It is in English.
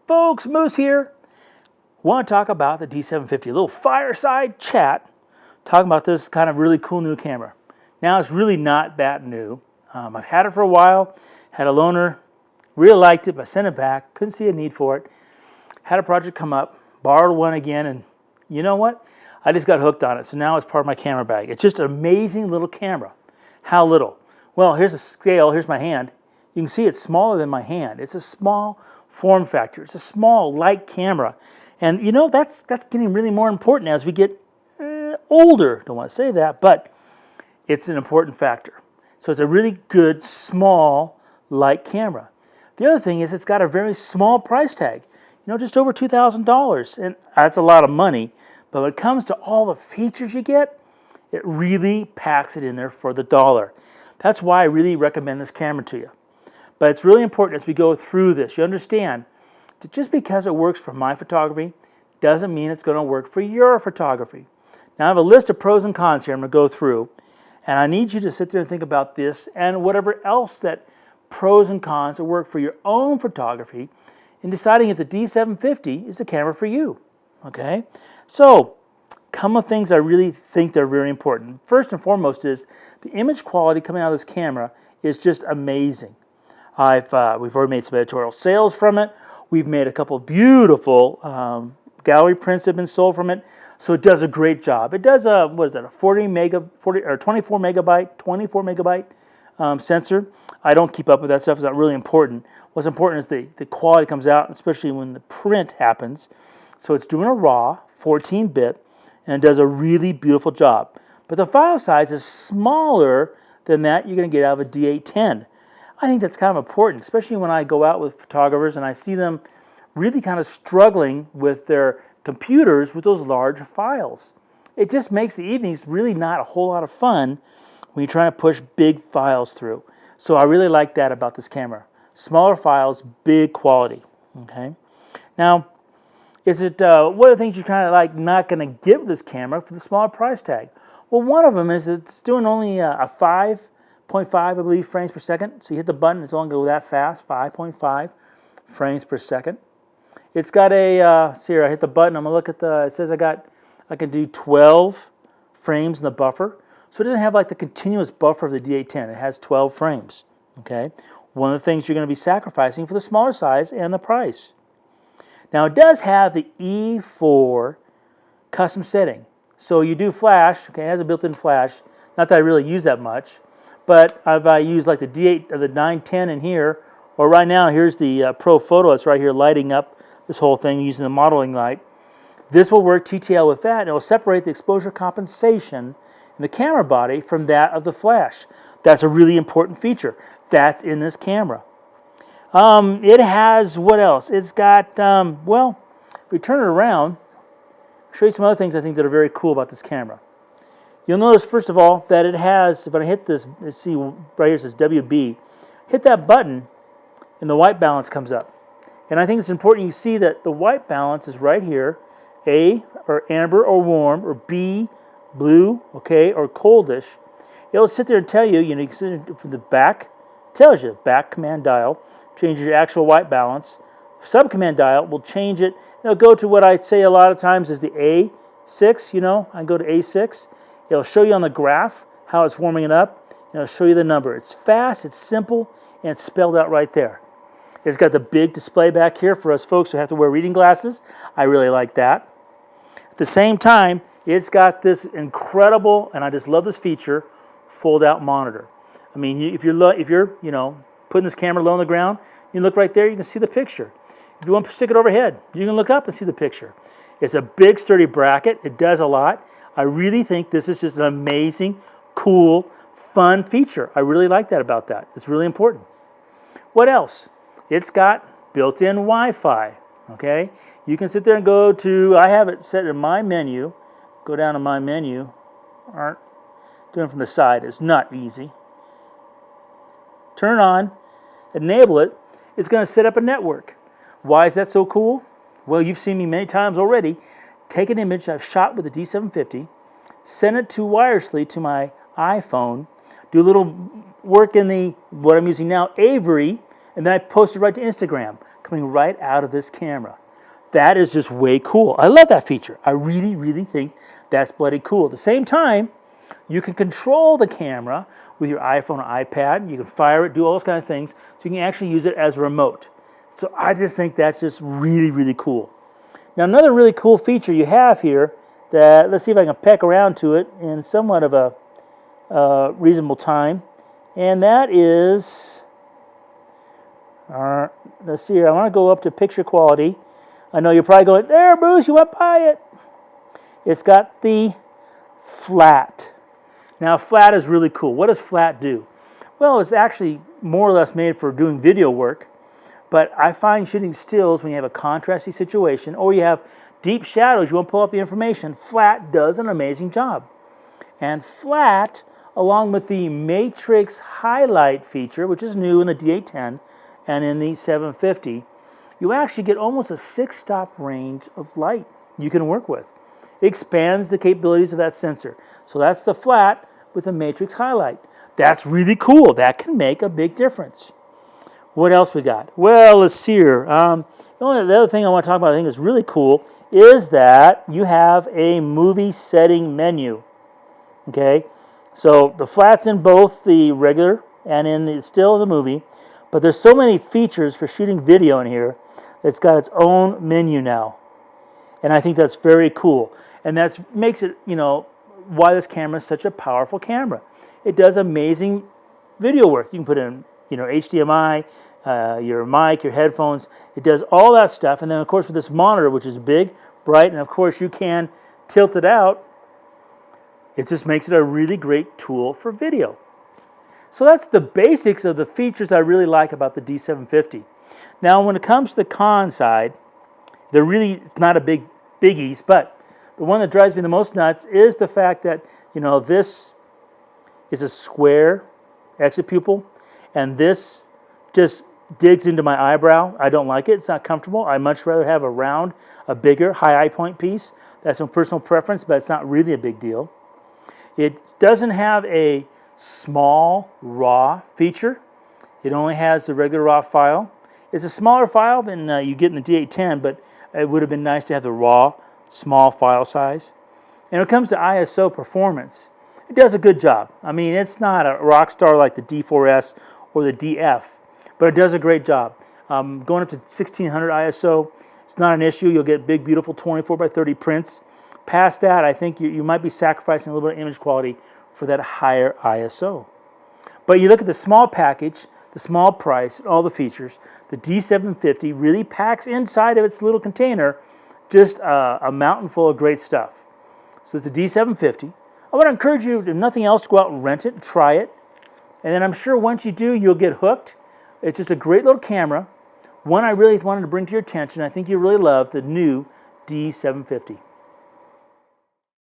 Folks, Moose here. Want to talk about the D750, a little fireside chat, talking about this kind of really cool new camera. Now, it's really not that new. I've had it for a while, had a loaner, really liked it, but sent it back, couldn't see a need for it. Had a project come up, borrowed one again, and you know what? I just got hooked on it, so now it's part of my camera bag. It's just an amazing little camera. How little? Well, here's a scale, here's my hand. You can see it's smaller than my hand. It's a small form factor. It's a small, light camera. And you know, that's getting really more important as we get older. Don't want to say that, but it's an important factor. So it's a really good, small, light camera. The other thing is it's got a very small price tag. You know, just over $2,000. And that's a lot of money. But when it comes to all the features you get, it really packs it in there for the dollar. That's why I really recommend this camera to you. But it's really important as we go through this, you understand that just because it works for my photography doesn't mean it's going to work for your photography. Now I have a list of pros and cons here I'm going to go through, and I need you to sit there and think about this and whatever else that pros and cons that work for your own photography in deciding if the D750 is the camera for you. Okay? So, a couple of things I really think they're very important. First and foremost is the image quality coming out of this camera is just amazing. We've already made some editorial sales from it. We've made a couple beautiful gallery prints that have been sold from it. So it does a great job. It does a, what is that, a 24 megabyte sensor. I don't keep up with that stuff. It's not really important. What's important is the quality comes out, especially when the print happens. So it's doing a RAW, 14-bit, and it does a really beautiful job. But the file size is smaller than that you're going to get out of a D810. I think that's kind of important, especially when I go out with photographers and I see them really kind of struggling with their computers with those large files. It just makes the evenings really not a whole lot of fun when you're trying to push big files through. So I really like that about this camera. Smaller files, big quality. Okay. Now, is it what are the things you're kind of like not going to give this camera for the smaller price tag? Well, one of them is it's doing only a 5.5, I believe, frames per second. So you hit the button, it's only going to go that fast, 5.5 frames per second. It's got a, see here, I hit the button, I'm going to look at the, it says I can do 12 frames in the buffer. So it doesn't have like the continuous buffer of the D810. It has 12 frames, okay? One of the things you're going to be sacrificing for the smaller size and the price. Now it does have the E4 custom setting. So you do flash, okay, it has a built-in flash. Not that I really use that much. But I've used like the D8 or the 910 in here, or right now here's the Pro Photo that's right here lighting up this whole thing using the modeling light. This will work TTL with that, and it will separate the exposure compensation in the camera body from that of the flash. That's a really important feature. That's in this camera. It has, what else? It's got, well, if we turn it around, I'll show you some other things I think that are very cool about this camera. You'll notice, first of all, that it has, if I hit this, let's see, right here it says WB, hit that button and the white balance comes up. And I think it's important you see that the white balance is right here, A, or amber or warm, or B, blue, okay, or coldish. It'll sit there and tell you, you know, you can sit from the back, it tells you, back command dial, changes your actual white balance. Sub command dial will change it. It'll go to what I say a lot of times is the A6, you know, I go to A6. It'll show you on the graph how it's warming it up, and it'll show you the number. It's fast, it's simple, and it's spelled out right there. It's got the big display back here for us folks who have to wear reading glasses. I really like that. At the same time, it's got this incredible, and I just love this feature, fold-out monitor. I mean, if you're you know, putting this camera low on the ground, you look right there, you can see the picture. If you want to stick it overhead, you can look up and see the picture. It's a big, sturdy bracket. It does a lot. I really think this is just an amazing, cool, fun feature. I really like that about that. It's really important. What else? It's got built-in Wi-Fi, okay? You can sit there and go to, I have it set in my menu. Go down to my menu. Doing it from the side is not easy. Turn on, enable it. It's going to set up a network. Why is that so cool? Well, you've seen me many times already. Take an image I've shot with the D750, send it to wirelessly to my iPhone, do a little work in the, what I'm using now, Avery, and then I post it right to Instagram. coming right out of this camera. That is just way cool. I love that feature. I really, really think that's bloody cool. At the same time, you can control the camera with your iPhone or iPad. You can fire it, do all those kind of things, so you can actually use it as a remote. So I just think that's just really, really cool. Now, another really cool feature you have here that, let's see if I can peck around to it in somewhat of a reasonable time, and that is, let's see here, I want to go up to picture quality. I know you're probably going, there, Bruce, you went by it. It's got the flat. Now, flat is really cool. What does flat do? Well, it's actually more or less made for doing video work, but I find shooting stills when you have a contrasty situation or you have deep shadows, you want to pull up the information, flat does an amazing job. And flat, along with the matrix highlight feature, which is new in the D810 and in the 750, you actually get almost a 6-stop range of light you can work with. It expands the capabilities of that sensor. So that's the flat with a matrix highlight. That's really cool. That can make a big difference. What else we got? Well, let's see here. The other thing I want to talk about, I think is really cool, is that you have a movie setting menu. Okay, so the flat's in both the regular and in the still in the movie, but there's so many features for shooting video in here. It's got its own menu now, and I think that's very cool. And that makes it, why this camera is such a powerful camera. It does amazing video work. You can put in, HDMI, your mic, your headphones. It does all that stuff. And then, of course, with this monitor, which is big, bright, and of course you can tilt it out, it just makes it a really great tool for video. So that's the basics of the features I really like about the D750. Now, when it comes to the con side, it's not a biggies, but the one that drives me the most nuts is the fact that, this is a square exit pupil, and this just digs into my eyebrow. I don't like it. It's not comfortable. I much rather have a round, a bigger, high eye point piece. That's my personal preference, but it's not really a big deal. It doesn't have a small RAW feature. It only has the regular RAW file. It's a smaller file than you get in the D810, but it would have been nice to have the RAW small file size. And when it comes to ISO performance, it does a good job. I mean, it's not a rock star like the D4S or the DF, but it does a great job. Going up to 1600 ISO, it's not an issue. You'll get big, beautiful 24x30 prints. Past that, I think you might be sacrificing a little bit of image quality for that higher ISO. But you look at the small package, the small price, and all the features, the D750 really packs inside of its little container just a mountain full of great stuff. So it's a D750. I want to encourage you, if nothing else, to go out and rent it and try it. And then I'm sure once you do, you'll get hooked. It's just a great little camera. One I really wanted to bring to your attention. I think you really love the new D750.